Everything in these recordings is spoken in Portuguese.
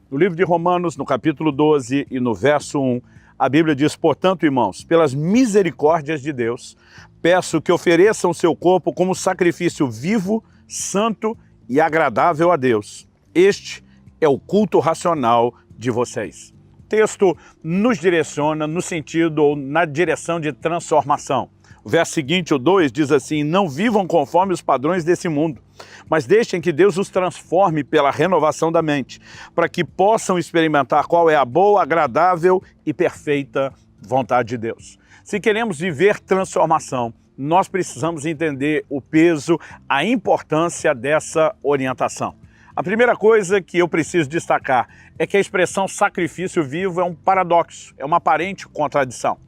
No livro de Romanos, no capítulo 12 e no verso 1, a Bíblia diz: portanto, irmãos, pelas misericórdias de Deus, peço que ofereçam seu corpo como sacrifício vivo, santo e agradável a Deus. Este é o culto racional de vocês. O texto nos direciona no sentido ou na direção de transformação. O verso seguinte, o 2, diz assim: não vivam conforme os padrões desse mundo, mas deixem que Deus os transforme pela renovação da mente, para que possam experimentar qual é a boa, agradável e perfeita vontade de Deus. Se queremos viver transformação, nós precisamos entender o peso, a importância dessa orientação. A primeira coisa que eu preciso destacar é que a expressão sacrifício vivo é um paradoxo, é uma aparente contradição.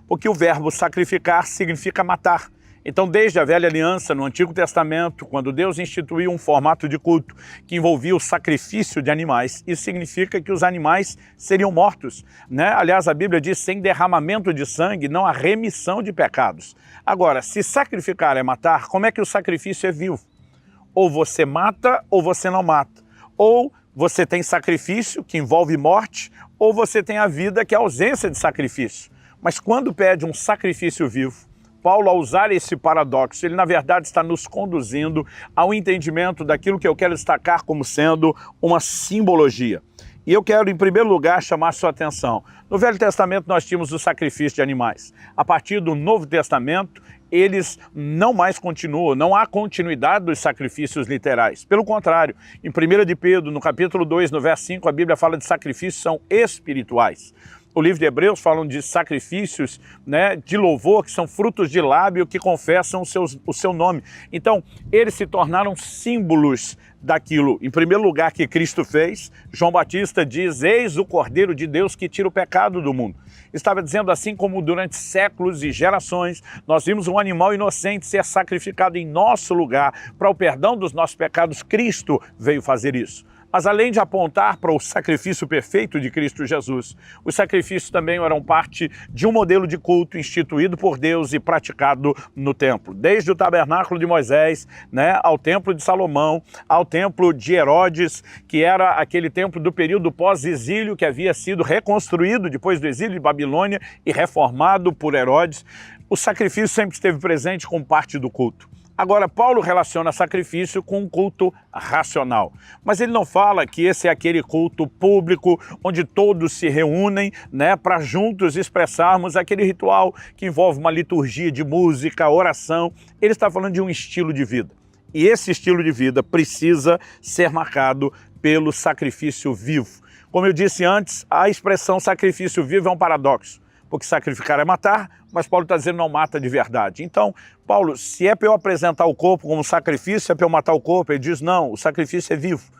Porque o verbo sacrificar significa matar. Então, desde a velha aliança, no Antigo Testamento, quando Deus instituiu um formato de culto que envolvia o sacrifício de animais, isso significa que os animais seriam mortos, né? Aliás, a Bíblia diz: sem derramamento de sangue não há remissão de pecados. Agora, se sacrificar é matar, como é que o sacrifício é vivo? Ou você mata ou você não mata. Ou você tem sacrifício, que envolve morte, ou você tem a vida, que é a ausência de sacrifício. Mas quando pede um sacrifício vivo, Paulo, ao usar esse paradoxo, ele na verdade está nos conduzindo ao entendimento daquilo que eu quero destacar como sendo uma simbologia. E eu quero, em primeiro lugar, chamar sua atenção. No Velho Testamento nós tínhamos o sacrifício de animais. A partir do Novo Testamento, eles não mais continuam, não há continuidade dos sacrifícios literais. Pelo contrário, em 1 de Pedro, no capítulo 2, no verso 5, a Bíblia fala de sacrifícios são espirituais. O livro de Hebreus fala de sacrifícios, né, de louvor, que são frutos de lábio que confessam o seu nome. Então, eles se tornaram símbolos daquilo, em primeiro lugar, que Cristo fez. João Batista diz: eis o Cordeiro de Deus que tira o pecado do mundo. Estava dizendo assim como durante séculos e gerações nós vimos um animal inocente ser sacrificado em nosso lugar para o perdão dos nossos pecados. Cristo veio fazer isso. Mas além de apontar para o sacrifício perfeito de Cristo Jesus, os sacrifícios também eram parte de um modelo de culto instituído por Deus e praticado no templo. Desde o tabernáculo de Moisés, né, ao templo de Salomão, ao templo de Herodes, que era aquele templo do período pós-exílio que havia sido reconstruído depois do exílio de Babilônia e reformado por Herodes. O sacrifício sempre esteve presente como parte do culto. Agora, Paulo relaciona sacrifício com um culto racional. Mas ele não fala que esse é aquele culto público onde todos se reúnem, né, para juntos expressarmos aquele ritual que envolve uma liturgia de música, oração. Ele está falando de um estilo de vida. E esse estilo de vida precisa ser marcado pelo sacrifício vivo. Como eu disse antes, a expressão sacrifício vivo é um paradoxo. Porque sacrificar é matar, mas Paulo está dizendo não mata de verdade. Então, Paulo, se é para eu apresentar o corpo como sacrifício, é para eu matar o corpo? Ele diz: não, o sacrifício é vivo.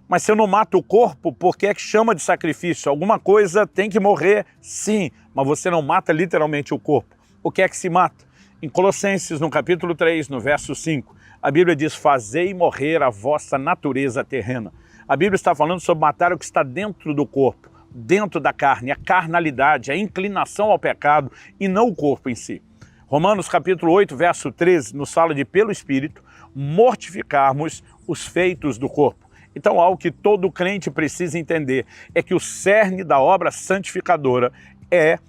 Mas se eu não mato o corpo, por que é que chama de sacrifício? Alguma coisa tem que morrer, sim, mas você não mata literalmente o corpo. O que é que se mata? Em Colossenses, no capítulo 3, no verso 5, a Bíblia diz: fazei morrer a vossa natureza terrena. A Bíblia está falando sobre matar o que está dentro do corpo, dentro da carne, a carnalidade, a inclinação ao pecado e não o corpo em si. Romanos capítulo 8, verso 13, nos fala de, pelo Espírito, mortificarmos os feitos do corpo. Então, algo que todo crente precisa entender é que o cerne da obra santificadora é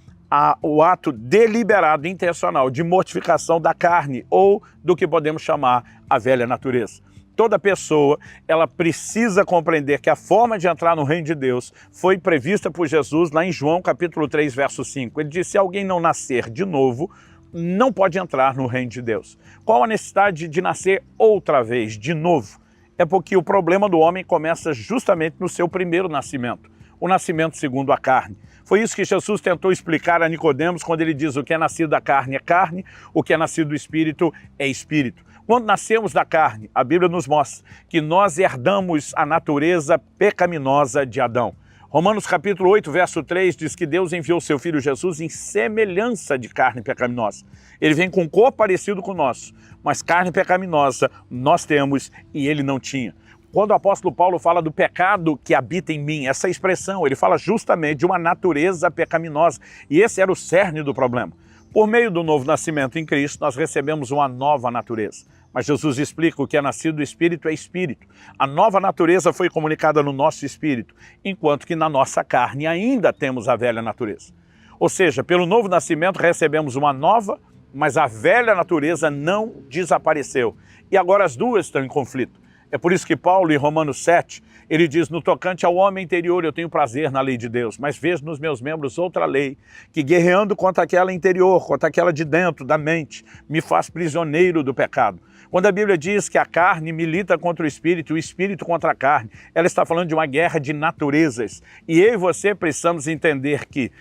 o ato deliberado, intencional, de mortificação da carne ou do que podemos chamar a velha natureza. Toda pessoa, ela precisa compreender que a forma de entrar no reino de Deus foi prevista por Jesus lá em João capítulo 3, verso 5. Ele disse: se alguém não nascer de novo, não pode entrar no reino de Deus. Qual a necessidade de nascer outra vez, de novo? É porque o problema do homem começa justamente no seu primeiro nascimento, o nascimento segundo a carne. Foi isso que Jesus tentou explicar a Nicodemos quando ele diz: o que é nascido da carne é carne, o que é nascido do Espírito é Espírito. Quando nascemos da carne, a Bíblia nos mostra que nós herdamos a natureza pecaminosa de Adão. Romanos capítulo 8, verso 3 diz que Deus enviou seu Filho Jesus em semelhança de carne pecaminosa. Ele vem com um corpo parecido com o nosso, mas carne pecaminosa nós temos e ele não tinha. Quando o apóstolo Paulo fala do pecado que habita em mim, essa expressão, ele fala justamente de uma natureza pecaminosa. E esse era o cerne do problema. Por meio do novo nascimento em Cristo, nós recebemos uma nova natureza. Mas Jesus explica: o que é nascido do Espírito é Espírito. A nova natureza foi comunicada no nosso Espírito, enquanto que na nossa carne ainda temos a velha natureza. Ou seja, pelo novo nascimento recebemos uma nova, mas a velha natureza não desapareceu. E agora as duas estão em conflito. É por isso que Paulo, em Romanos 7, ele diz: no tocante ao homem interior eu tenho prazer na lei de Deus, mas vejo nos meus membros outra lei, que guerreando contra aquela interior, contra aquela de dentro, da mente, me faz prisioneiro do pecado. Quando a Bíblia diz que a carne milita contra o espírito contra a carne, ela está falando de uma guerra de naturezas. E eu e você precisamos entender que,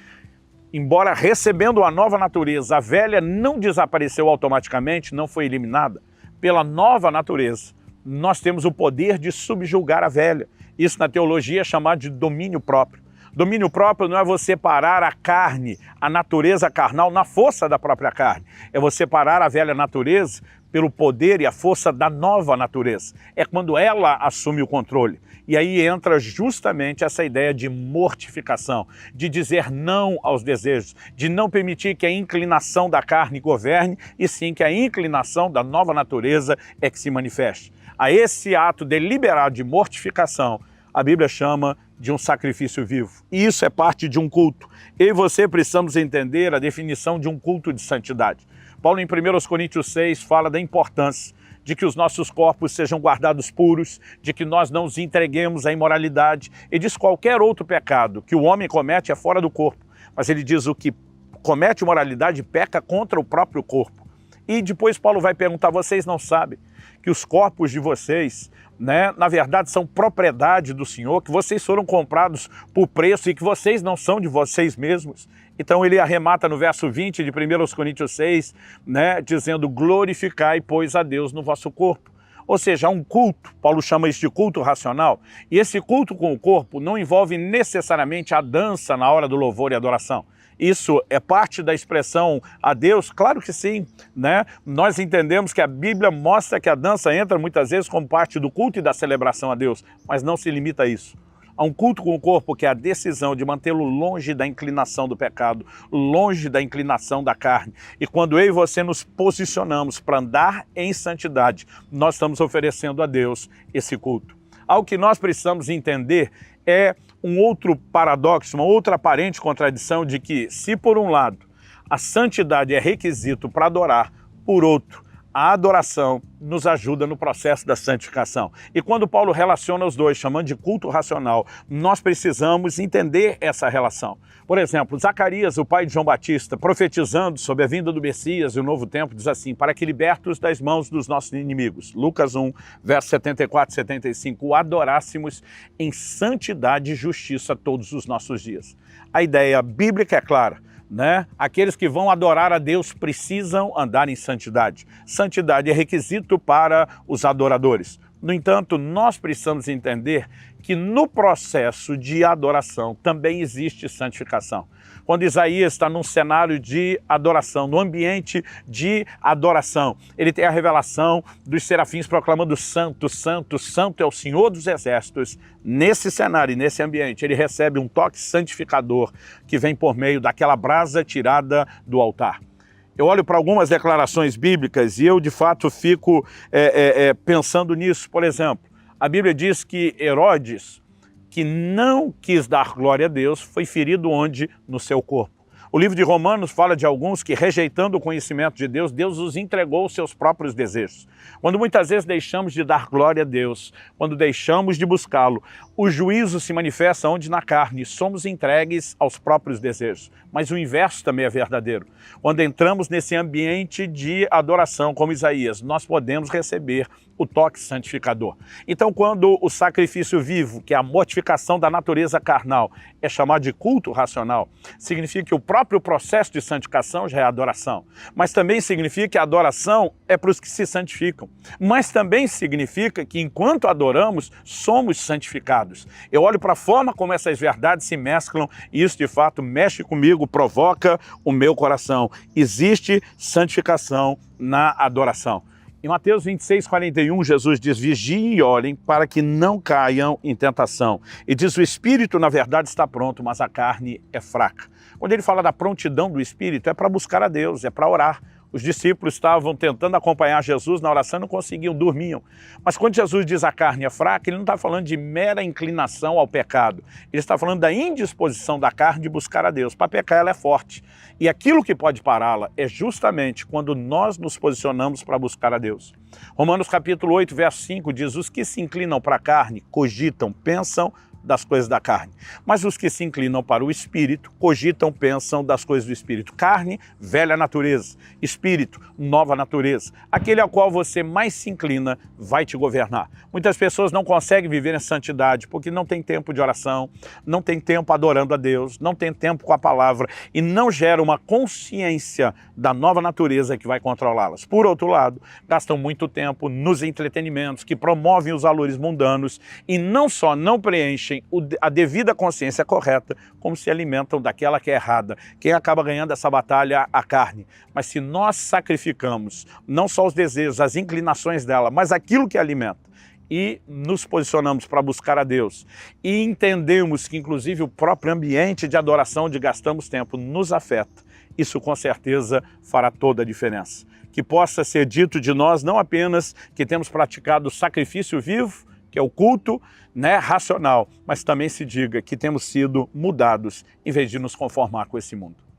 embora recebendo a nova natureza, a velha não desapareceu automaticamente, não foi eliminada. Pela nova natureza, nós temos o poder de subjugar a velha. Isso na teologia é chamado de domínio próprio. Domínio próprio não é você parar a carne, a natureza carnal, na força da própria carne. É você parar a velha natureza pelo poder e a força da nova natureza. É quando ela assume o controle. E aí entra justamente essa ideia de mortificação, de dizer não aos desejos, de não permitir que a inclinação da carne governe, e sim que a inclinação da nova natureza é que se manifeste. A esse ato deliberado de mortificação, a Bíblia chama de um sacrifício vivo. E isso é parte de um culto. Eu e você precisamos entender a definição de um culto de santidade. Paulo, em 1 Coríntios 6, fala da importância de que os nossos corpos sejam guardados puros, de que nós não os entreguemos à imoralidade, e diz: qualquer outro pecado que o homem comete é fora do corpo. Mas ele diz: o que comete imoralidade peca contra o próprio corpo. E depois Paulo vai perguntar: vocês não sabem que os corpos de vocês, na verdade, são propriedade do Senhor, que vocês foram comprados por preço e que vocês não são de vocês mesmos? Então ele arremata no verso 20 de 1 Coríntios 6, dizendo: glorificai, pois, a Deus no vosso corpo. Ou seja, há um culto, Paulo chama isso de culto racional, e esse culto com o corpo não envolve necessariamente a dança na hora do louvor e adoração. Isso é parte da expressão a Deus? Claro que sim, Nós entendemos que a Bíblia mostra que a dança entra muitas vezes como parte do culto e da celebração a Deus, mas não se limita a isso. Há um culto com o corpo que é a decisão de mantê-lo longe da inclinação do pecado, longe da inclinação da carne. E quando eu e você nos posicionamos para andar em santidade, nós estamos oferecendo a Deus esse culto. Algo que nós precisamos entender é um outro paradoxo, uma outra aparente contradição de que, se por um lado a santidade é requisito para adorar, por outro, a adoração nos ajuda no processo da santificação. E quando Paulo relaciona os dois, chamando de culto racional, nós precisamos entender essa relação. Por exemplo, Zacarias, o pai de João Batista, profetizando sobre a vinda do Messias e o novo tempo, diz assim: para que libertos das mãos dos nossos inimigos. Lucas 1, verso 74 e 75, o adorássemos em santidade e justiça todos os nossos dias. A ideia bíblica é clara. Aqueles que vão adorar a Deus precisam andar em santidade. Santidade é requisito para os adoradores. No entanto, nós precisamos entender que no processo de adoração também existe santificação. Quando Isaías está num cenário de adoração, no ambiente de adoração, ele tem a revelação dos serafins proclamando: santo, santo, santo é o Senhor dos exércitos. Nesse cenário, nesse ambiente, ele recebe um toque santificador que vem por meio daquela brasa tirada do altar. Eu olho para algumas declarações bíblicas e eu, de fato, fico pensando nisso. Por exemplo, a Bíblia diz que Herodes, que não quis dar glória a Deus, foi ferido onde? No seu corpo. O livro de Romanos fala de alguns que, rejeitando o conhecimento de Deus, Deus os entregou aos seus próprios desejos. Quando muitas vezes deixamos de dar glória a Deus, quando deixamos de buscá-lo, o juízo se manifesta onde? Na carne. Somos entregues aos próprios desejos. Mas o inverso também é verdadeiro. Quando entramos nesse ambiente de adoração, como Isaías, nós podemos receber o toque santificador. Então, quando o sacrifício vivo, que é a mortificação da natureza carnal, é chamado de culto racional, significa que o próprio processo de santificação já é adoração. Mas também significa que a adoração é para os que se santificam. Mas também significa que, enquanto adoramos, somos santificados. Eu olho para a forma como essas verdades se mesclam e isso, de fato, mexe comigo, provoca o meu coração. Existe santificação na adoração. Em Mateus 26, 41, Jesus diz: vigiem e orem para que não caiam em tentação. E diz: o espírito, na verdade, está pronto, mas a carne é fraca. Quando ele fala da prontidão do espírito, é para buscar a Deus, é para orar. Os discípulos estavam tentando acompanhar Jesus na oração e não conseguiam, dormiam. Mas quando Jesus diz a carne é fraca, ele não está falando de mera inclinação ao pecado. Ele está falando da indisposição da carne de buscar a Deus. Para pecar ela é forte. E aquilo que pode pará-la é justamente quando nós nos posicionamos para buscar a Deus. Romanos capítulo 8, verso 5 diz: os que se inclinam para a carne cogitam, pensam das coisas da carne. Mas os que se inclinam para o Espírito, cogitam, pensam das coisas do Espírito. Carne, velha natureza. Espírito, nova natureza. Aquele ao qual você mais se inclina vai te governar. Muitas pessoas não conseguem viver em santidade porque não tem tempo de oração, não tem tempo adorando a Deus, não tem tempo com a palavra e não gera uma consciência da nova natureza que vai controlá-las. Por outro lado, gastam muito tempo nos entretenimentos que promovem os valores mundanos e não só não preenchem a devida consciência correta, como se alimentam daquela que é errada. Quem acaba ganhando essa batalha? A carne. Mas se nós sacrificamos não só os desejos, as inclinações dela, mas aquilo que alimenta, e nos posicionamos para buscar a Deus, e entendemos que inclusive o próprio ambiente de adoração onde gastamos tempo nos afeta, isso com certeza fará toda a diferença. Que possa ser dito de nós não apenas que temos praticado o sacrifício vivo, que é o culto, né, racional, mas também se diga que temos sido mudados em vez de nos conformar com esse mundo.